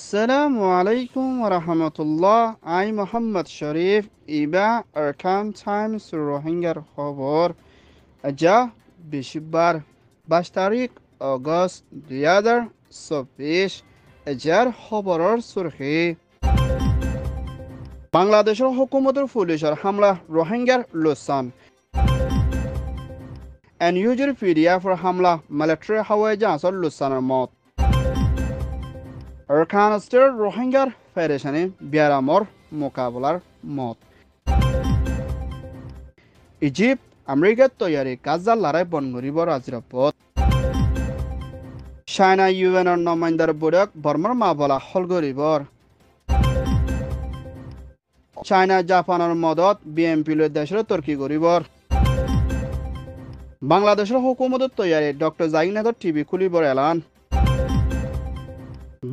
Assalamu alaikum wa rahmatullah. I Muhammad Sharif Iba Arkan Times Rohingya খবর যা বিশবার 22 তারিখ August 2024 এজার খবরের সুরখি বাংলাদেশের হুকুমতের পুলিশের হামলা রোহিঙ্গার লোসান এনইউজির পিডিএফের হামলা মিলিটারি হাওয়াই জাহাজের লোসানের মত আরকান স্টেট রোহিঙ্গার ফেডারেশনে বিয়ারামর মোকাবেলার মত ইজিপ্ট আমেরিকার তৈয়ারি গাজার লড়াই বন্ধ করিবার আজিরাপদ চাইনা ইউএনের নমাইন্দার বৈঠক বর্মার মাবলা হল করিবার চাইনা জাপানের মদত বিএমপি দেশের তর্কি করিবার বাংলাদেশের হুকুমতের তৈয়ারি ডক্টর জাকির টিভি খুলিবার এলান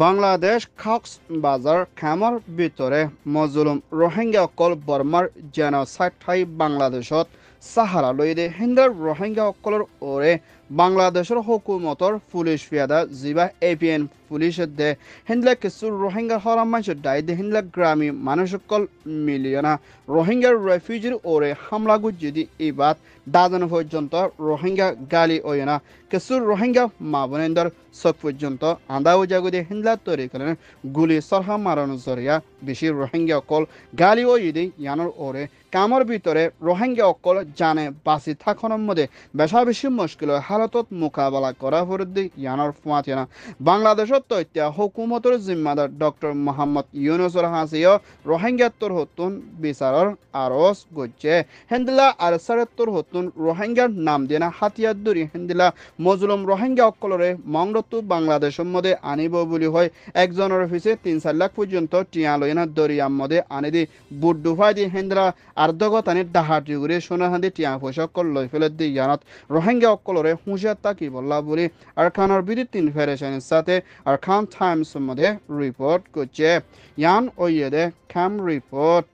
বাংলাদেশ কক্সবাজার খামার ভিতরে মজলুম রোহিঙ্গা অকল বর্মার জেনোসাইড ঠাই বাংলাদেশত সাহারা লইদে হিন্দার রোহিঙ্গা অকলর ওরে বাংলাদেশের হুকুমতর পুলিশ ফিয়াদা জিবা এপিএন পুলিশের দে হিন্দলা কিছু রোহিঙ্গা হরাম মানুষের দায় দে হিন্দলা গ্রামী মানুষ অকল মিলিয়না রোহিঙ্গার রেফিউজির ওরে হামলা গুজিদি ইবাদ দাদান পর্যন্ত রোহিঙ্গা গালি ওয়না কিছু রোহিঙ্গা মাবনেন্দর চক পর্যন্ত আন্দা উজাগুদি হিন্দলা তৈরি করেন গুলি সরহা মারানো জরিয়া বেশি রোহিঙ্গা অকল গালি ওইদি ইয়ানোর ওরে কামর ভিতরে রোহিঙ্গা অকল জানে বাসি থাকনের মধ্যে বেশা বেশি মুশকিল হালতত মোকাবেলা করা ফরদি ইয়ানোর ফুয়াতিনা বাংলাদেশত তথ্য হুকুমতের জিম্মাদার ডক্টর মোহাম্মদ ইউনুসর হাসিও রোহিঙ্গাত্তর হতুন বিচারর আরস গজ্জে হেন্দিলা আর সারাত্তর হতুন রোহিঙ্গার নাম দেনা হাতিয়ার দরি হেন্দিলা মজলুম রোহিঙ্গা অকলরে মংরতু বাংলাদেশের মধ্যে আনিব বলি হয় একজনের অফিসে 3-4 লাখ পর্যন্ত টিয়া লইনা দরিয়ার মধ্যে আনি দি বুট ডুফাই দি হেন্দিলা আর্ধগতানি ডাহাটি ঘুরে সোনাহান্দি টিয়া পয়সা অকল লই ফেলে দি ইয়ানত রোহিঙ্গা অকলরে হুঁশিয়ার তাকি বললা বলি আর খানের বিদ্যুৎ ফেডারেশনের সাথে আর খান টাইমস মধ্যে রিপোর্ট করছে ইয়ান ওইয়েদে খাম রিপোর্ট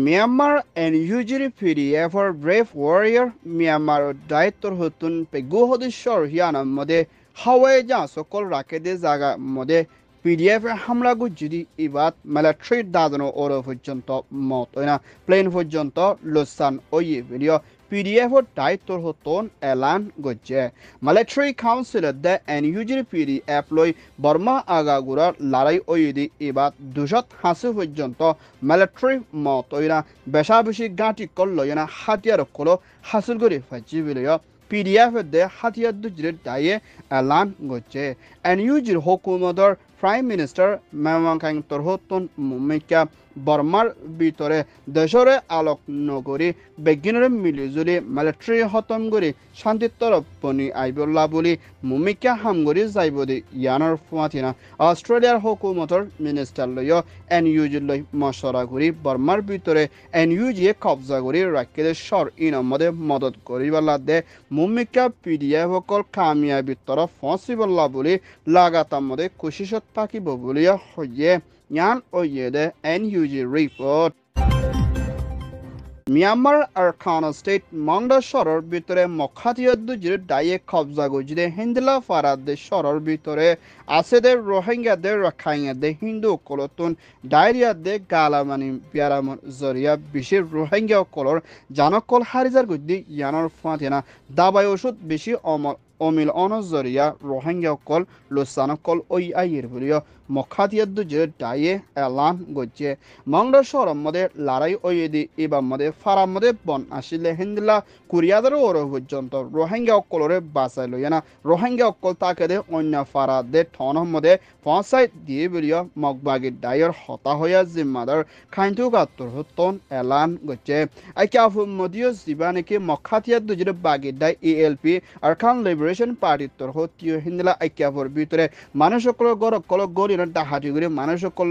মিয়ানমার এনইউজির PDF or brave warrior Myanmar দায়িত্বর হতুন পেগু সদস্যর হিয়ানার মধ্যে হাওয়াই যা সকল রাকেদে জায়গা মধ্যে পিডিএফ হামলা গুজিদি ইবাদ মিলিটারি দাদানো ওর পর্যন্ত মত না প্লেন পর্যন্ত লোসান ওই ভিডিও পিডিএফ দায়িত্বর হতন এলান গজ্জে মিলিটারি কাউন্সিলের দে এনইউজির পিডিএফ লই বর্মা আগাগুড়ার লড়াই ওইদি ইবাদ 280 পর্যন্ত মিলিটারি মত ওইনা বেশা বেশি গাঁটি কল লইনা হাতিয়ার কল হাসিল করে ফাইজি বিলিয় পিডিএফ দে হাতিয়ার দুজির দায়ে এলান গজ্জে এনইউজির হুকুমতর প্রাইম মিনিস্টার মেমাংখাং তরহতন মুমিকা বর্মার ভিতরে দেশরে আলোক নগরী বেগিনের মিলিজুলি মিলিটারি হতম করে শান্তির তরফ বনি আইবল্লা বলি মুমিকা হামগরি যাইব দি ইয়ানোর ফুয়াতিনা অস্ট্রেলিয়ার হুকুমতর মিনিস্টার লইয় এনইউজি লই মশরা করি বর্মার ভিতরে এনইউজিয়ে কবজা করি রাখিলে সর ইনমদে মদত করিবল্লা দে মুমিকা পিডিএফ অকল কামিয়াবির তরফ ফসিবল্লা বলি লাগাতার মধ্যে কোশিশত থাকিব বলিয়া হইয়ে ইয়ান ওইয়েদে এনইউজি রিপোর্ট মিয়ানমার আর খান স্টেট মংডা শহরের ভিতরে মখাতিয়াদ্দুজির দায়ে কবজা গজিদে হিন্দলা ফারাদে শহরের ভিতরে আছেদের রোহিঙ্গাদের রাখাইয়াদে হিন্দু কলতুন ডায়রিয়াদে গালামানি বিয়ারামন জরিয়া বিশেষ রোহিঙ্গা কলর জানকল হারিজার গজি ইয়ানোর ফাঁতিনা দাবাই ওষুধ বেশি অমিল অনজরিয়া রোহিঙ্গা কল লোসান কল ওই আইয়ের বলিও মখাতিয়াদ্দুজির দায়ে এলান গজে মংডা শহরের মধ্যে লড়াই ওইদি এবার মধ্যে ফারার মধ্যে বন আসিলে হিন্দলা কুরিয়াদের ওর পর্যন্ত রোহিঙ্গা অকলরে বাঁচাই লইয়া না রোহিঙ্গা অকল তাকে দে অন্য ফারাদের ঠনের মধ্যে পৌঁছাই দিয়ে বলিও মগবাগির দায়ের হতা হইয়া জিম্মাদার খাইন্তু গাত্তর হতন এলান গজে আইকাফু মদিও জিবা নাকি মখাতিয়াদ্দুজির বাগির দায় এএলপি আর খান লিবারেশন পার্টির তর হতিও হিন্দলা আইকাফর ভিতরে মানুষ সকলের গড় কল গড়ি ডাহাটি করে মানুষ সকল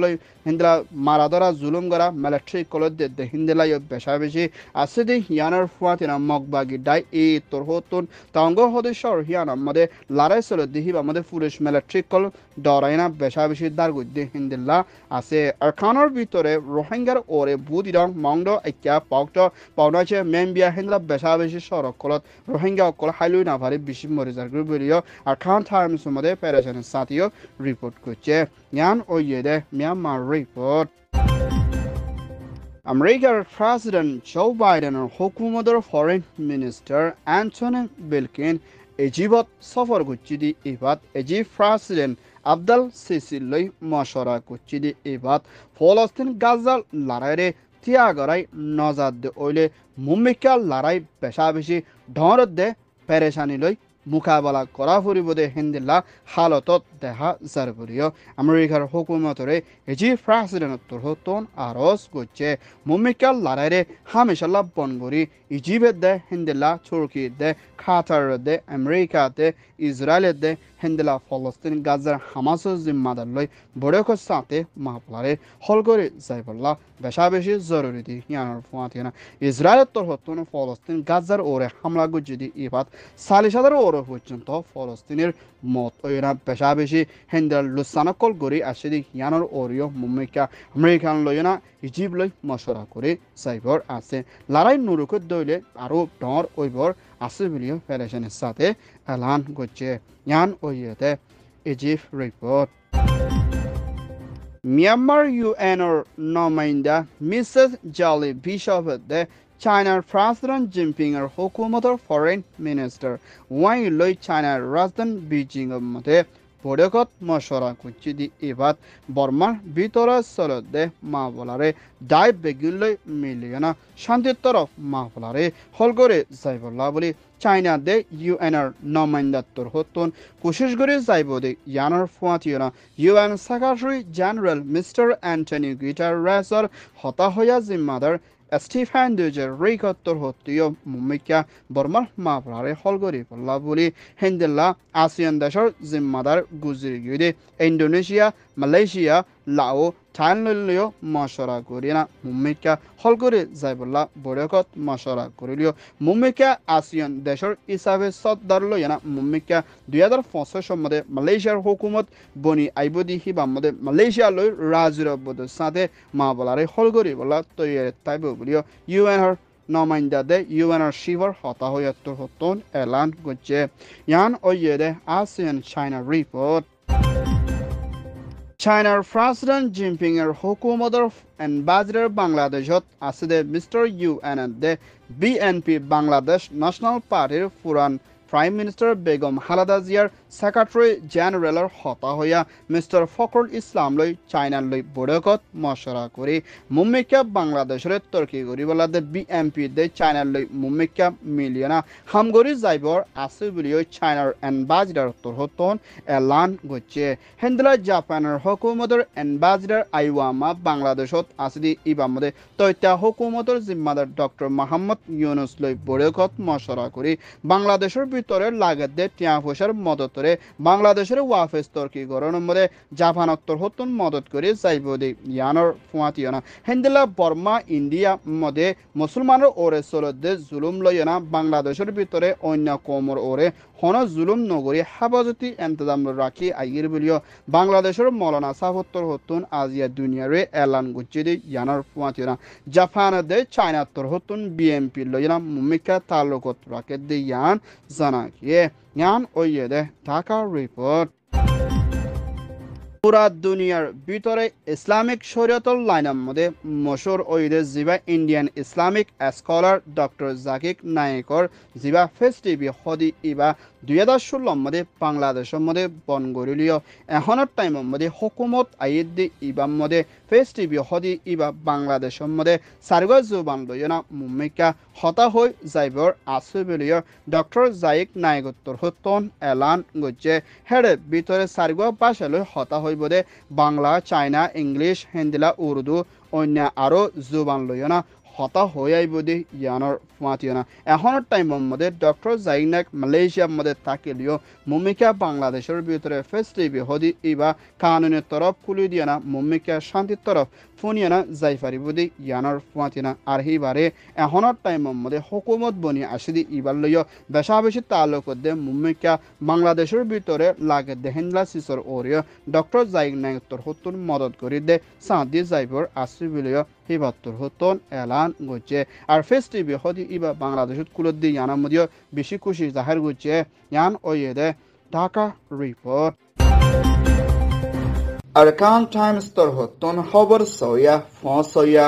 হিন্দলা মারা ধরা জুলুম করা মিলিটারি কলর দে হিন্দলা বেশা বেশি আছে দে হিয়ানার ফুয়াতিনা মগবাগি ডাই এই তোর হতুন তাঙ্গ সদস্যর হিয়ানার মধ্যে লড়াই চলে দিহিব আমাদের পুলিশ মিলিটারি কল ডরাইনা বেশা বেশি দার গুদ্দে হিন্দিল্লা আছে আর খানোর ভিতরে রোহিঙ্গার ওরে বুদিরং মংড আইকা পাউট পাউনাছে মেম্বিয়া হিন্দলা বেশা বেশি সড়ক কলত রোহিঙ্গা অকল হাইলুই না ভারি বেশি মরে পরিচার গ্রুপগুলিও আর খান টাইমস মধ্যে পেরেশানের সাথেও রিপোর্ট করছে ইয়ান ওইয়ে দে মিয়ানমার রিপোর্ট আমেরিকার প্রেসিডেন্ট জো বাইডেনের হুকুমতের foreign minister Antony Blinken Egypt সফর করছে দি এবার ইজিপ্ট প্রেসিডেন্ট আবদাল সিসি লই মশরা করছে দি এবার ফলস্তিন গাজার লড়াইরে তিয়াগরাই নজাদ দে ওইলে মুম্মিকা লড়াই বেশা বেশি ঢর দে পেরেশানি লই মোকাবেলা করা ফুরিব দে হিন্দিল্লা হালতত দেখা যার বুলিও আমেরিকার হুকুমতরে ইজিপ্ট প্রেসিডেন্টর হতন আরজ করছে মুম্মিকা লড়াইরে হামেশাল্লা বনগরি ইজিপ্ট দে হিন্দিল্লা তুর্কি দে কাতার দে আমেরিকা দে ইসরায়েল দে হিন্দিলা ফলস্তিন গাজার হামাস জিম্মাদার লই বড়ক সাথে মাহফলারে হল করে যাইবল্লা বেশা বেশি জরুরি দি ইয়ানোর ফুয়াতিনা ইসরায়েল তোর হতন ফলস্তিন গাজার ওরে হামলা গুজি দি ইবাদ 40,000 ওরে পর্যন্ত ফলস্তিনের মত ওইরা বেশা বেশি হিন্দিল লুসানকল গড়ি আসে দি ইয়ানোর ওরিও মুম্মিকা আমেরিকান লইনা ইজিপ্ট লই মশরা করে যাইবর আছে লড়াই নুরুক দইলে আরো ডর ওইবর আছে বলিও ফেডারেশনের সাথে এলান করছে ইয়ান ওইয়েতে ইজিপ্ট রিপোর্ট মিয়ানমার ইউএনর নমাইন্দা মিসেস জলি বিশপ দে চায়নার প্রেসিডেন্ট জিনপিংয়ের হুকুমতের ফরেন মিনিস্টার ওয়াই লই চায়নার রাজধানী বেজিং মধ্যে বৈঠকত মশরা করছে দি এবার বর্মার ভিতরে চলতে মাহবলারে দায় বেগুনলৈ মিলিয়না শান্তির তরফ মাহবলারে হল করে যাইবল্লা বলি চাইনা দে ইউএনর নমাইন্দাত্তর হতন কোশিশ করে যাইব দে ইয়ানোর ফুয়াতিয়না UN secretary general mister Antonio গুটারেসর হতা হইয়া জিম্মাদার স্টিফেন দুজের রিকত্তর হত্তিও মুম্মিকা বর্মার মাহবলারে হল করে বললা বলি হিন্দিল্লা আসিয়ান দেশের জিম্মাদার গুজরি গিয়ে ইন্দোনেশিয়া মালয়েশিয়া লাও থাইল্যান্ডেও মশরা করি না মুম্মিকা হল করে যাইবল্লা বৈঠকত মশরা করিলিও মুম্মিকা আসিয়ান দেশের হিসাবে সদ্দার লইয়া না মুম্মিকা 2025 মধ্যে মালয়েশিয়ার হুকুমত বনি আইবদি হিবাম মধ্যে মালয়েশিয়া লই রাজুরবদের সাথে মাহবলারে হল করে বলা তৈরি তাইব বলিও ইউএনআর নমাইন্দা দে ইউএনআর শিবর হতা হইয়াত্তর হতন এলান করছে ইয়ান ওইয়ে দে আসিয়ান চায়না রিপোর্ট চায়নার প্রেসিডেন্ট জিনপিংয়ের হুকুমতের অ্যাম্বাসেডর বাংলাদেশত আছে দে মিস্টার ইউএন দে বিএনপি বাংলাদেশ ন্যাশনাল পার্টির পুরান প্রাইম মিনিস্টার বেগম খালেদা জিয়ার সেক্রেটারি জেনারেলৰ হতা হইয়া মিস্টার ফখরুল ইসলাম লই চাইনার লই বৈঠকত মশরা করে মুম্মিকা বাংলাদেশের তর্কি করিবলা দে বিএমপি দে চাইনার লই মুম্মিকা মিলিয়না হামগরি যাইবর আছে বুলিও চাইনার অ্যাম্বাসেডর তরহতন এলান গছে হেন্দ্লা জাপানের হুকুমতের অ্যাম্বাসেডর আইওয়ামা বাংলাদেশত আছে দি ইবামদে তৈতা হুকুমতের জিম্মাদার ডক্টর মোহাম্মদ ইউনুস লই বৈঠকত মশরা করে বাংলাদেশের ভিতরে লাগাত দে টিয়া পয়সার মদতরে বাংলাদেশের ওয়াফেস তর্কি গরনের মধ্যে জাপানত্তর হতন মদত করে যাইব দে ইয়ানোর ফুয়াতিয়না হেন্দিলা বর্মা ইন্ডিয়া মধ্যে মুসলমানের ওরে চলতে জুলুম লইনা বাংলাদেশের ভিতরে অন্য কমর ওরে হন জুলুম নগরী হেফাজতি এন্তজাম রাখি আইগির বলিও বাংলাদেশের মৌলানা সাফত্তর হতুন আজিয়া দুনিয়ারে এলান গুচ্ছি দি ইয়ানোর ফুয়াতিয়না জাপান দে চায়নাত্তর হতুন বিএমপি লইনা মুমিকা তালুকত রাখে দি ইয়ান জানা কিয়ে ইয়ান ওইয়ে দে ঢাকা রিপোর্ট পুরা দুনিয়ার ভিতরে ইসলামিক শরীয়তর লাইনের মধ্যে মশহুর ওইদে জিবা Indian Islamic scholar doctor Zakir নায়েকর জিবা ফেস্টিভি হদি ইবা 2016 মধ্যে বাংলাদেশের মধ্যে বন গরিলিও এখনের টাইমের মধ্যে হুকুমত আইদ দি ইবাম মধ্যে ফেস্টিভি হদি ইবা বাংলাদেশের মধ্যে সারগা জুবান লইনা মুম্মিকা হতা হই যাইবর আছে বলিও ডক্টর জাকির নায়েকত্তর হতন এলান গছে হেডে ভিতরে সারগা ভাষা লই হতা হইব দে বাংলা চাইনা ইংলিশ হিন্দিলা উর্দু অন্য আরো জুবান লইনা হতা হয়ে আইব দে ইয়ানোর ফুয়াতিয়না এখনের টাইমের মধ্যে ডক্টর জাকির নায়েক মালয়েশিয়ার মধ্যে থাকিলেও মুম্মিকা বাংলাদেশের ভিতরে ফেস্টিভি হদি ইবা কানুনের তরফ খুলি দিয়ে না মুম্মিকা শান্তির তরফ ফুনিয়ানা যাই পারিব দে ইয়ানোর ফুয়াতিয়না আর হিবারে এখনের টাইমের মধ্যে হুকুমত বনি আসি দি ইবার লইও বেশা বেশি তালুক দে মুম্মিকা বাংলাদেশের ভিতরে লাগে দেহেন্দ্রা সিসর ওরিও ডক্টর জাকির নায়েকত্তর হতুন মদত করি দে সাঁদি যাইবর আসি বলিও হিবাত্তর হতন এলান গছে আর ফেস্টিভি হদি ইবা বাংলাদেশত কুলদ্দি ইয়ানার মধ্যে বেশি খুশি জাহের গছে ইয়ান ওয়েদে Dhaka report Arkan Times tor hoton খবর সয়া ফসয়া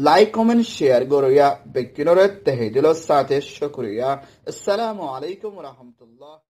লাইক কমেন্ট শেয়ার গরয়া বেকিনরে তেহেদিল সাথে শুকরিয়া আসসালামু আলাইকুম ওয়া রাহমাতুল্লাহ